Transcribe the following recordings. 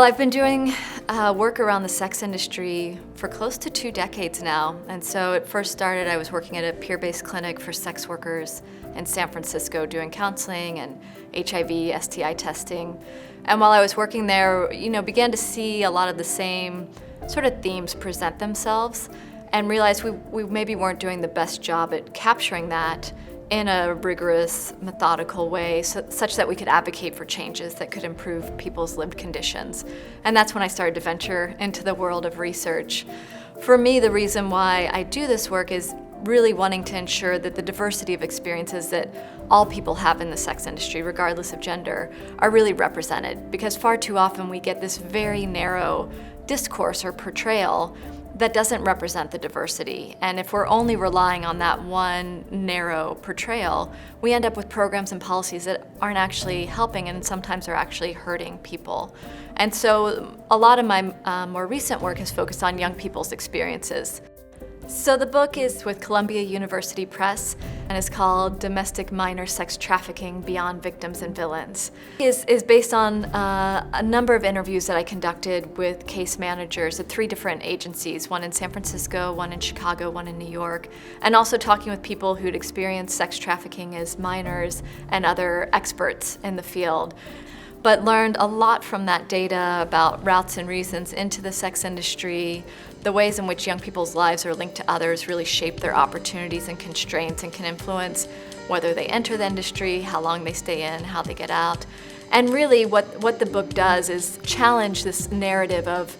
Well, I've been doing work around the sex industry for close to 2 decades now. And so it first started, I was working at a peer-based clinic for sex workers in San Francisco doing counseling and HIV, STI testing. And while I was working there, began to see a lot of the same sort of themes present themselves and realized we maybe weren't doing the best job at capturing that in a rigorous, methodical way, such that we could advocate for changes that could improve people's lived conditions. And that's when I started to venture into the world of research. For me, the reason why I do this work is really wanting to ensure that the diversity of experiences that all people have in the sex industry, regardless of gender, are really represented. Because far too often we get this very narrow discourse or portrayal that doesn't represent the diversity. And if we're only relying on that one narrow portrayal, we end up with programs and policies that aren't actually helping and sometimes are actually hurting people. And so a lot of my more recent work has focused on young people's experiences. So the book is with Columbia University Press and is called Domestic Minor Sex Trafficking Beyond Victims and Villains. It is based on a number of interviews that I conducted with case managers at 3 different agencies, one in San Francisco, one in Chicago, one in New York, and also talking with people who'd experienced sex trafficking as minors and other experts in the field. But learned a lot from that data about routes and reasons into the sex industry, the ways in which young people's lives are linked to others really shape their opportunities and constraints and can influence whether they enter the industry, how long they stay in, how they get out. And really what the book does is challenge this narrative of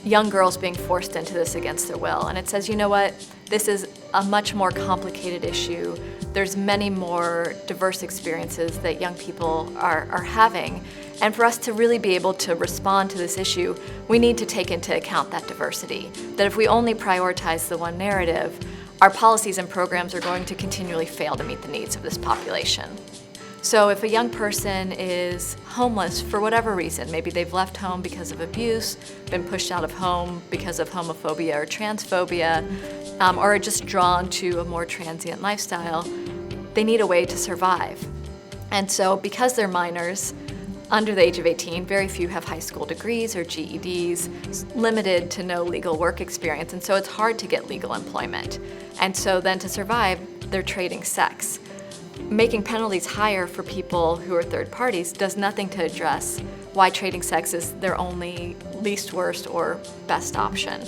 young girls being forced into this against their will. And it says, you know what, this is a much more complicated issue. There's many more diverse experiences that young people are having. And for us to really be able to respond to this issue, we need to take into account that diversity. That if we only prioritize the one narrative, our policies and programs are going to continually fail to meet the needs of this population. So if a young person is homeless for whatever reason, maybe they've left home because of abuse, been pushed out of home because of homophobia or transphobia, or are just drawn to a more transient lifestyle, they need a way to survive. And so because they're minors, under the age of 18, very few have high school degrees or GEDs, limited to no legal work experience, and so it's hard to get legal employment. And so then to survive, they're trading sex. Making penalties higher for people who are third parties does nothing to address why trading sex is their only least worst or best option.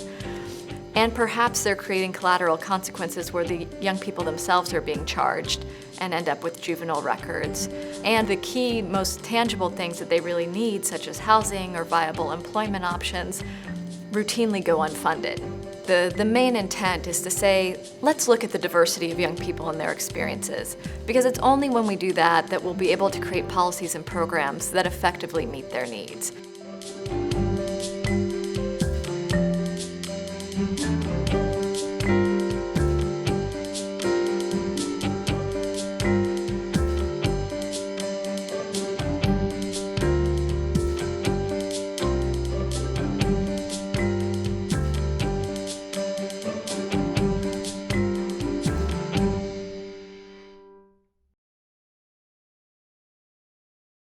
And perhaps they're creating collateral consequences where the young people themselves are being charged and end up with juvenile records. And the key, most tangible things that they really need, such as housing or viable employment options, routinely go unfunded. The main intent is to say, let's look at the diversity of young people and their experiences, because it's only when we do that that we'll be able to create policies and programs that effectively meet their needs.